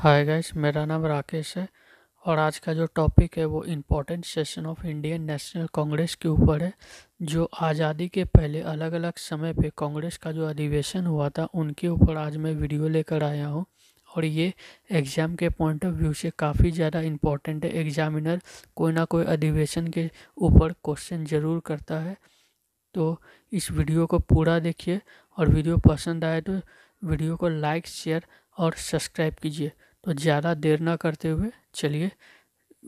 Hi guys, मेरा नाम राकेश है और आज का जो टॉपिक है वो important session of Indian national Congress के ऊपर है। जो आज़ादी के पहले अलग अलग समय पे कांग्रेस का जो अधिवेशन हुआ था उनके ऊपर आज मैं वीडियो लेकर आया हूँ। और ये एग्ज़ाम के पॉइंट ऑफ व्यू से काफ़ी ज़्यादा इम्पोर्टेंट है। एग्जामिनर कोई ना कोई अधिवेशन के ऊपर क्वेश्चन ज़रूर करता है। तो इस वीडियो को पूरा देखिए और वीडियो पसंद आए तो वीडियो को लाइक, शेयर और सब्सक्राइब कीजिए। तो ज़्यादा देर ना करते हुए चलिए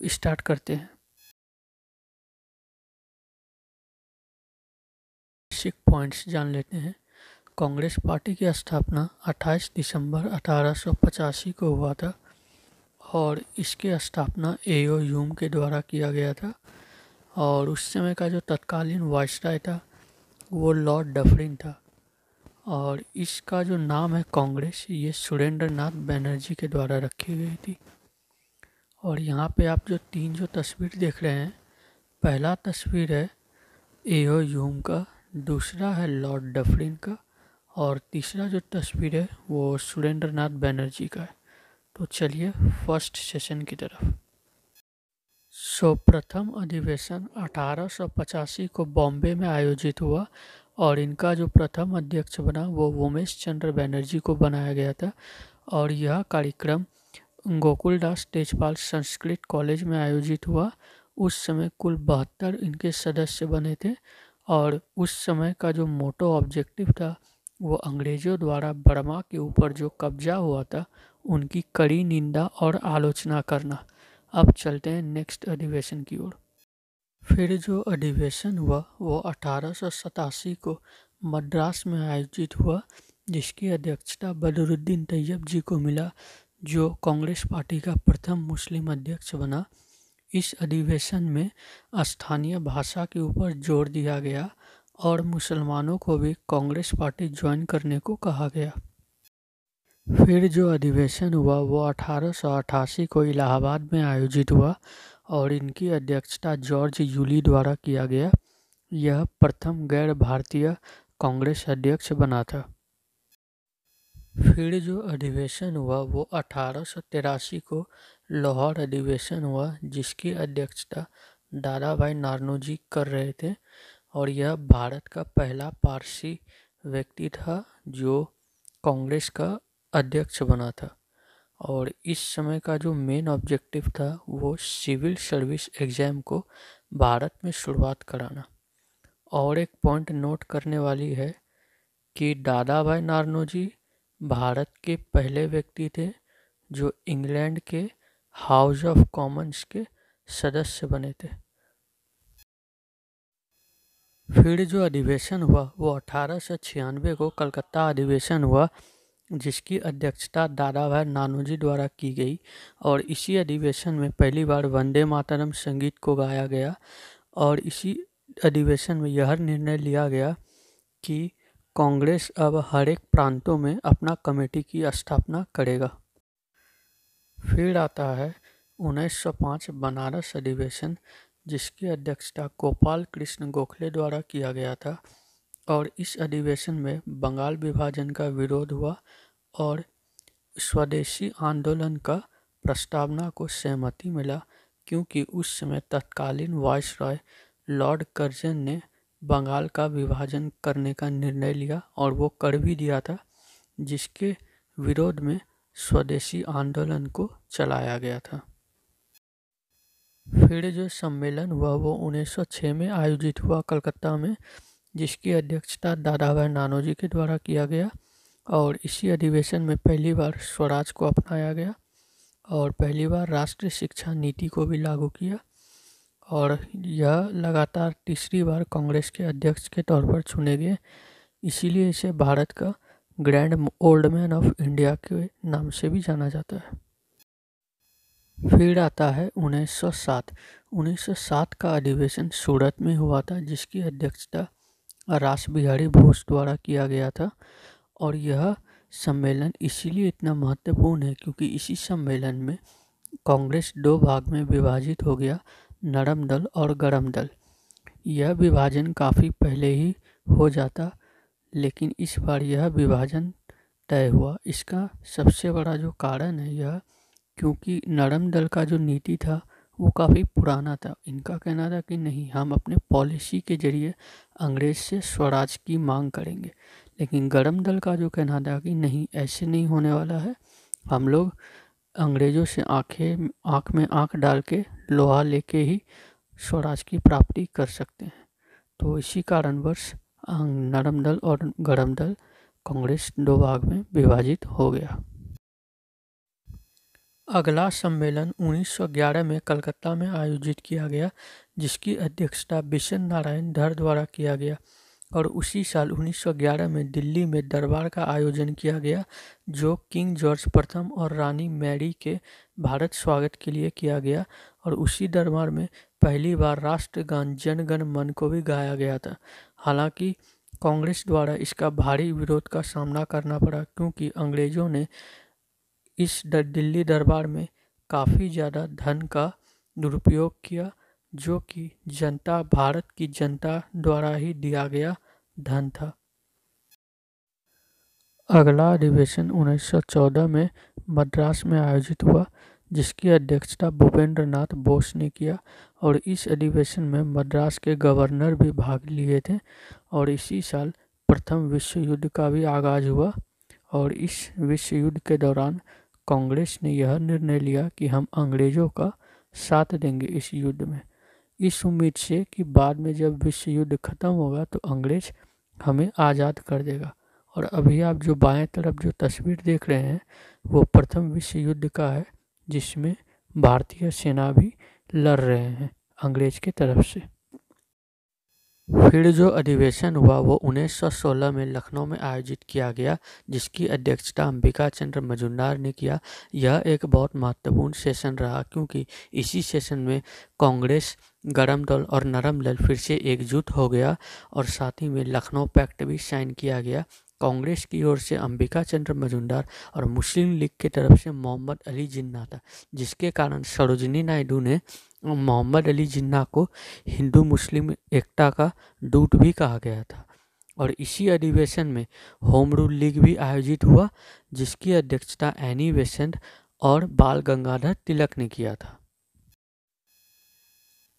स्टार्ट करते हैं। बेसिक पॉइंट्स जान लेते हैं। कांग्रेस पार्टी की स्थापना 28 दिसंबर 1885 को हुआ था और इसकी स्थापना एओ ह्यूम के द्वारा किया गया था। और उस समय का जो तत्कालीन वाइसराय था वो लॉर्ड डफरिन था। और इसका जो नाम है कांग्रेस, ये सुरेंद्र नाथ बनर्जी के द्वारा रखी गई थी। और यहाँ पे आप जो तस्वीर देख रहे हैं, पहला तस्वीर है एओ ह्यूम का, दूसरा है लॉर्ड डफरिन का और तीसरा जो तस्वीर है वो सुरेंद्र नाथ बनर्जी का है। तो चलिए फर्स्ट सेशन की तरफ। प्रथम अधिवेशन 1885 को बॉम्बे में आयोजित हुआ और इनका जो प्रथम अध्यक्ष बना वो उमेश चंद्र बनर्जी को बनाया गया था। और यह कार्यक्रम गोकुलदास तेजपाल संस्कृत कॉलेज में आयोजित हुआ। उस समय कुल 72 इनके सदस्य बने थे और उस समय का जो मोटो ऑब्जेक्टिव था वो अंग्रेजों द्वारा बर्मा के ऊपर जो कब्जा हुआ था उनकी कड़ी निंदा और आलोचना करना। अब चलते हैं नेक्स्ट अधिवेशन की ओर। फिर जो अधिवेशन हुआ वो 1887 को मद्रास में आयोजित हुआ, जिसकी अध्यक्षता बदरुद्दीन तैयब जी को मिला, जो कांग्रेस पार्टी का प्रथम मुस्लिम अध्यक्ष बना। इस अधिवेशन में स्थानीय भाषा के ऊपर जोर दिया गया और मुसलमानों को भी कांग्रेस पार्टी ज्वाइन करने को कहा गया। फिर जो अधिवेशन हुआ वो 1888 को इलाहाबाद में आयोजित हुआ और इनकी अध्यक्षता जॉर्ज यूली द्वारा किया गया। यह प्रथम गैर भारतीय कांग्रेस अध्यक्ष बना था। फिर जो अधिवेशन हुआ वो 1883 को लाहौर अधिवेशन हुआ, जिसकी अध्यक्षता दादा भाई नारनोजी कर रहे थे। और यह भारत का पहला पारसी व्यक्ति था जो कांग्रेस का अध्यक्ष बना था। और इस समय का जो मेन ऑब्जेक्टिव था वो सिविल सर्विस एग्ज़ाम को भारत में शुरुआत कराना। और एक पॉइंट नोट करने वाली है कि दादा भाई नारनोजी भारत के पहले व्यक्ति थे जो इंग्लैंड के हाउस ऑफ कॉमन्स के सदस्य बने थे। फिर जो अधिवेशन हुआ वो 1896 को कलकत्ता अधिवेशन हुआ, जिसकी अध्यक्षता दादा भाई नानोजी द्वारा की गई। और इसी अधिवेशन में पहली बार वंदे मातरम संगीत को गाया गया। और इसी अधिवेशन में यह निर्णय लिया गया कि कांग्रेस अब हर एक प्रांतों में अपना कमेटी की स्थापना करेगा। फिर आता है 1905 बनारस अधिवेशन, जिसकी अध्यक्षता गोपाल कृष्ण गोखले द्वारा किया गया था। और इस अधिवेशन में बंगाल विभाजन का विरोध हुआ और स्वदेशी आंदोलन का प्रस्तावना को सहमति मिला, क्योंकि उस समय तत्कालीन वाइसरॉय लॉर्ड कर्जन ने बंगाल का विभाजन करने का निर्णय लिया और वो कर भी दिया था, जिसके विरोध में स्वदेशी आंदोलन को चलाया गया था। फिर जो सम्मेलन हुआ वो 1906 में आयोजित हुआ कलकत्ता में, जिसकी अध्यक्षता दादा भाई नानोजी के द्वारा किया गया। और इसी अधिवेशन में पहली बार स्वराज को अपनाया गया और पहली बार राष्ट्रीय शिक्षा नीति को भी लागू किया। और यह लगातार तीसरी बार कांग्रेस के अध्यक्ष के तौर पर चुने गए, इसीलिए इसे भारत का grand old man of India के नाम से भी जाना जाता है। फिर आता है 1907। 1907 का अधिवेशन सूरत में हुआ था, जिसकी अध्यक्षता रास बिहारी बोस द्वारा किया गया था। और यह सम्मेलन इसीलिए इतना महत्वपूर्ण है क्योंकि इसी सम्मेलन में कांग्रेस दो भाग में विभाजित हो गया, नरम दल और गरम दल। यह विभाजन काफ़ी पहले ही हो जाता, लेकिन इस बार यह विभाजन तय हुआ। इसका सबसे बड़ा जो कारण है यह क्योंकि नरम दल का जो नीति था वो काफ़ी पुराना था। इनका कहना था कि नहीं, हम अपने पॉलिसी के जरिए अंग्रेज से स्वराज की मांग करेंगे। लेकिन गरम दल का जो कहना था कि नहीं, ऐसे नहीं होने वाला है, हम लोग अंग्रेज़ों से आँख में आँख डाल के लोहा लेके ही स्वराज की प्राप्ति कर सकते हैं। तो इसी कारणवश नरम दल और गरम दल कांग्रेस दो भाग में विभाजित हो गया। अगला सम्मेलन 1911 में कलकत्ता में आयोजित किया गया, जिसकी अध्यक्षता बिशन नारायण धर द्वारा किया गया। और उसी साल 1911 में दिल्ली में दरबार का आयोजन किया गया, जो किंग जॉर्ज प्रथम और रानी मैरी के भारत स्वागत के लिए किया गया। और उसी दरबार में पहली बार राष्ट्रगान जन गण मन को भी गाया गया था। हालांकि कांग्रेस द्वारा इसका भारी विरोध का सामना करना पड़ा, क्योंकि अंग्रेजों ने इस दिल्ली दरबार में काफ़ी ज़्यादा धन का दुरुपयोग किया, जो कि भारत की जनता द्वारा ही दिया गया धन था। अगला अधिवेशन 1914 में मद्रास में आयोजित हुआ, जिसकी अध्यक्षता भूपेंद्र नाथ बोस ने किया। और इस अधिवेशन में मद्रास के गवर्नर भी भाग लिए थे। और इसी साल प्रथम विश्व युद्ध का भी आगाज हुआ। और इस विश्व युद्ध के दौरान कांग्रेस ने यह निर्णय लिया कि हम अंग्रेज़ों का साथ देंगे इस युद्ध में, इस उम्मीद से कि बाद में जब विश्व युद्ध खत्म होगा तो अंग्रेज हमें आज़ाद कर देगा। और अभी आप जो बाएं तरफ जो तस्वीर देख रहे हैं वो प्रथम विश्व युद्ध का है, जिसमें भारतीय सेना भी लड़ रहे हैं अंग्रेज की तरफ से। फिर जो अधिवेशन हुआ वो 1916 में लखनऊ में आयोजित किया गया, जिसकी अध्यक्षता अंबिका चंद्र मजूमदार ने किया। यह एक बहुत महत्वपूर्ण सेशन रहा, क्योंकि इसी सेशन में कांग्रेस, गरम दल और नरम दल फिर से एकजुट हो गया। और साथ ही में लखनऊ पैक्ट भी साइन किया गया। कांग्रेस की ओर से अंबिका चंद्र मजूमदार और मुस्लिम लीग की तरफ से मोहम्मद अली जिन्ना था, जिसके कारण सरोजिनी नायडू ने मोहम्मद अली जिन्ना को हिंदू मुस्लिम एकता का दूत भी कहा गया था। और इसी अधिवेशन में होम रूल लीग भी आयोजित हुआ, जिसकी अध्यक्षता एनी बेसेंट और बाल गंगाधर तिलक ने किया था।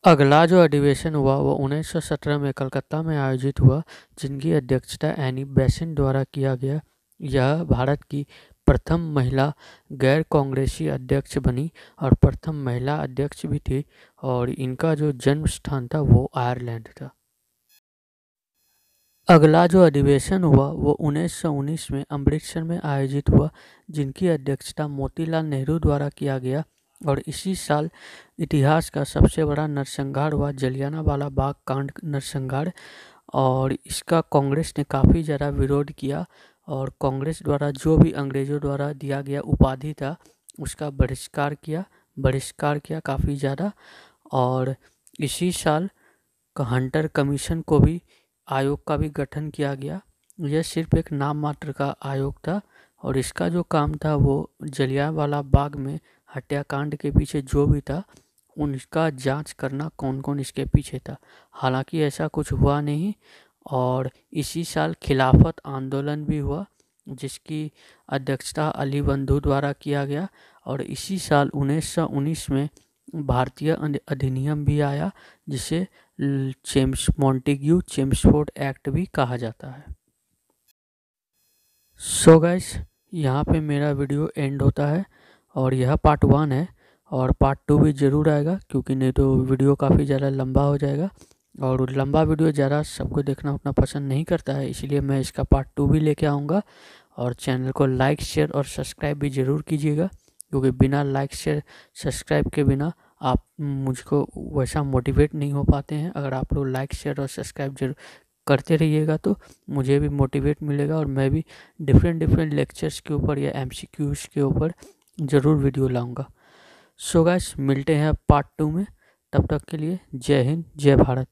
अगला जो अधिवेशन हुआ वो 1917 में कलकत्ता में आयोजित हुआ, जिनकी अध्यक्षता एनी बेसेंट द्वारा किया गया। यह भारत की प्रथम महिला गैर कांग्रेसी अध्यक्ष बनी और प्रथम महिला अध्यक्ष भी थी। और इनका जो जन्म स्थान था वो आयरलैंड था। अगला जो अधिवेशन हुआ वो 1919 में अमृतसर में आयोजित हुआ, जिनकी अध्यक्षता मोतीलाल नेहरू द्वारा किया गया। और इसी साल इतिहास का सबसे बड़ा नरसंहार हुआ, जलियांवाला बाग कांड नरसंहार। और इसका कांग्रेस ने काफ़ी ज़्यादा विरोध किया। और कांग्रेस द्वारा जो भी अंग्रेज़ों द्वारा दिया गया उपाधि था उसका बहिष्कार किया काफ़ी ज़्यादा। और इसी साल हंटर कमीशन को भी आयोग का भी गठन किया गया। यह सिर्फ एक नाम मात्र का आयोग था, और इसका जो काम था वो जलियांवाला बाग में हत्याकांड के पीछे जो भी था उनका जांच करना, कौन कौन इसके पीछे था। हालांकि ऐसा कुछ हुआ नहीं। और इसी साल खिलाफत आंदोलन भी हुआ, जिसकी अध्यक्षता अली बंधु द्वारा किया गया। और इसी साल 1919 में भारतीय अधिनियम भी आया, जिसे मॉन्टेग्यू चेम्सफोर्ड एक्ट भी कहा जाता है। सो गाइस, यहाँ पे मेरा वीडियो एंड होता है। और यह पार्ट 1 है, और पार्ट 2 भी ज़रूर आएगा, क्योंकि नहीं तो वीडियो काफ़ी ज़्यादा लंबा हो जाएगा। और लंबा वीडियो ज़्यादा सबको देखना उतना पसंद नहीं करता है, इसलिए मैं इसका पार्ट 2 भी लेके आऊँगा। और चैनल को लाइक, शेयर और सब्सक्राइब भी ज़रूर कीजिएगा, क्योंकि बिना लाइक, शेयर, सब्सक्राइब के बिना आप मुझको वैसा मोटिवेट नहीं हो पाते हैं। अगर आप लोग लाइक, शेयर और सब्सक्राइब जरूर करते रहिएगा तो मुझे भी मोटिवेट मिलेगा, और मैं भी डिफरेंट लेक्चर्स के ऊपर या MCQs के ऊपर ज़रूर वीडियो लाऊंगा। सो गाइस, मिलते हैं पार्ट 2 में। तब तक के लिए जय हिंद, जय भारत।